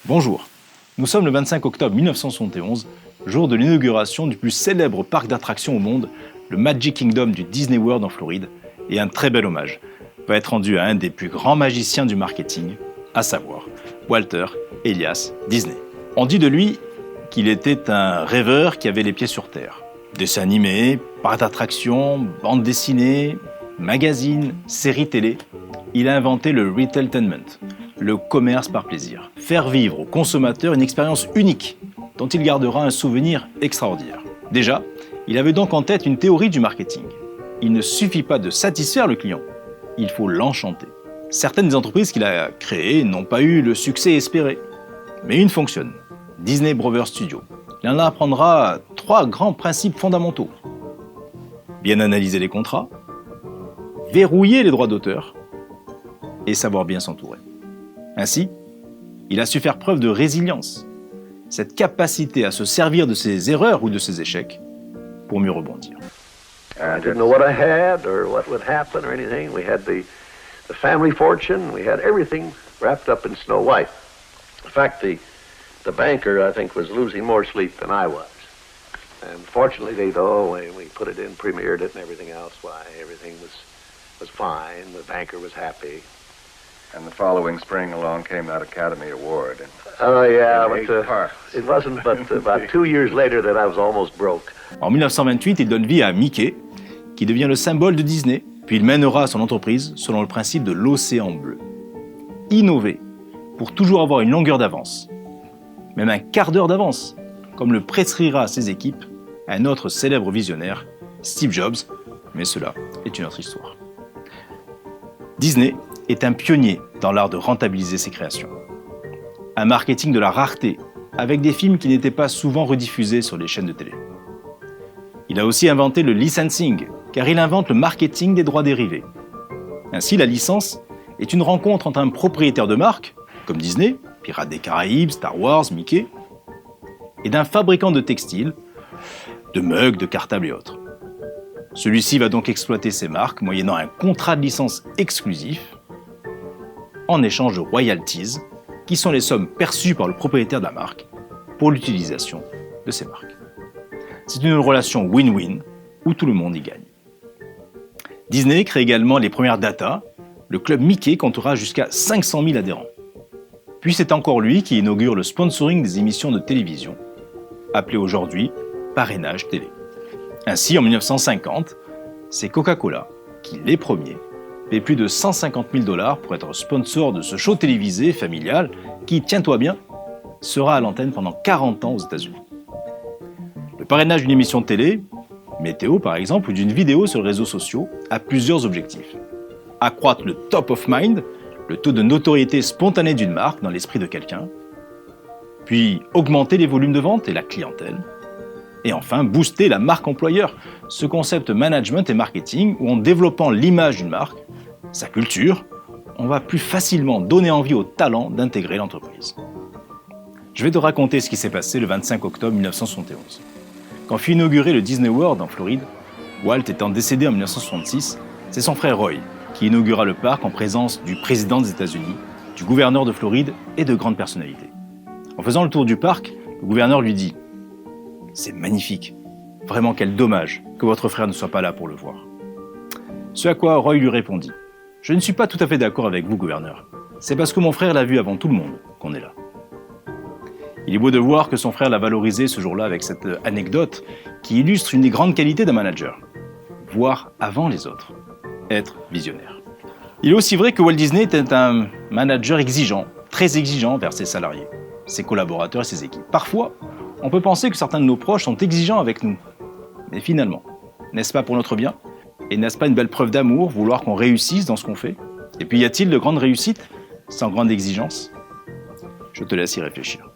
Bonjour, nous sommes le 25 octobre 1971, jour de l'inauguration du plus célèbre parc d'attractions au monde, le Magic Kingdom du Disney World en Floride, et un très bel hommage va être rendu à un des plus grands magiciens du marketing, à savoir Walter Elias Disney. On dit de lui qu'il était un rêveur qui avait les pieds sur terre. Dessins animés, parcs d'attractions, bandes dessinées, magazines, séries télé, il a inventé le retailtainment, le commerce par plaisir. Faire vivre aux consommateurs une expérience unique dont il gardera un souvenir extraordinaire. Déjà, il avait donc en tête une théorie du marketing. Il ne suffit pas de satisfaire le client, il faut l'enchanter. Certaines des entreprises qu'il a créées n'ont pas eu le succès espéré, mais une fonctionne, Disney Brothers Studio. Il en apprendra 3 grands principes fondamentaux. Bien analyser les contrats, verrouiller les droits d'auteur et savoir bien s'entourer. Ainsi, il a su faire preuve de résilience, cette capacité à se servir de ses erreurs ou de ses échecs pour mieux rebondir. I didn't know what I had or what would happen or anything. We had the family fortune. We had everything wrapped up in Snow White. In fact, the banker, I think, was losing more sleep than I was. And fortunately, though, we put it in, premiered it and everything else, why, everything was fine. The banker was happy. And the following spring along came that Academy Award. Oh, yeah, but it wasn't but about 2 years later that I was almost broke. En 1928, il donne vie à Mickey, qui devient le symbole de Disney, puis il mènera son entreprise selon le principe de l'océan bleu. Innover pour toujours avoir une longueur d'avance, même un quart d'heure d'avance, comme le prescrira à ses équipes un autre célèbre visionnaire, Steve Jobs, mais cela est une autre histoire. Disney est un pionnier dans l'art de rentabiliser ses créations. Un marketing de la rareté, avec des films qui n'étaient pas souvent rediffusés sur les chaînes de télé. Il a aussi inventé le licensing, car il invente le marketing des droits dérivés. Ainsi, la licence est une rencontre entre un propriétaire de marque, comme Disney, Pirates des Caraïbes, Star Wars, Mickey, et d'un fabricant de textiles, de mugs, de cartables et autres. Celui-ci va donc exploiter ces marques moyennant un contrat de licence exclusif, en échange de royalties, qui sont les sommes perçues par le propriétaire de la marque pour l'utilisation de ces marques. C'est une relation win-win où tout le monde y gagne. Disney crée également les premières data. Le club Mickey comptera jusqu'à 500 000 adhérents. Puis c'est encore lui qui inaugure le sponsoring des émissions de télévision, appelé aujourd'hui parrainage télé. Ainsi, en 1950, c'est Coca-Cola qui, les premiers, paie plus de 150 000 $ pour être sponsor de ce show télévisé familial qui, tiens-toi bien, sera à l'antenne pendant 40 ans aux États-Unis. Le parrainage d'une émission de télé, météo par exemple, ou d'une vidéo sur les réseaux sociaux, a plusieurs objectifs. Accroître le top of mind, le taux de notoriété spontanée d'une marque dans l'esprit de quelqu'un, puis augmenter les volumes de vente et la clientèle, et enfin booster la marque employeur, ce concept management et marketing où en développant l'image d'une marque, sa culture, on va plus facilement donner envie aux talents d'intégrer l'entreprise. Je vais te raconter ce qui s'est passé le 25 octobre 1971. Quand fut inauguré le Disney World en Floride, Walt étant décédé en 1966, c'est son frère Roy qui inaugura le parc en présence du président des États-Unis, du gouverneur de Floride et de grandes personnalités. En faisant le tour du parc, le gouverneur lui dit « C'est magnifique, vraiment quel dommage que votre frère ne soit pas là pour le voir. » Ce à quoi Roy lui répondit « Je ne suis pas tout à fait d'accord avec vous, gouverneur. C'est parce que mon frère l'a vu avant tout le monde qu'on est là. » Il est beau de voir que son frère l'a valorisé ce jour-là avec cette anecdote qui illustre une des grandes qualités d'un manager. Voir avant les autres. Être visionnaire. Il est aussi vrai que Walt Disney était un manager exigeant, très exigeant vers ses salariés, ses collaborateurs et ses équipes. Parfois, on peut penser que certains de nos proches sont exigeants avec nous. Mais finalement, n'est-ce pas pour notre bien ? Et n'est-ce pas une belle preuve d'amour, vouloir qu'on réussisse dans ce qu'on fait ? Et puis y a-t-il de grandes réussites sans grande exigence ? Je te laisse y réfléchir.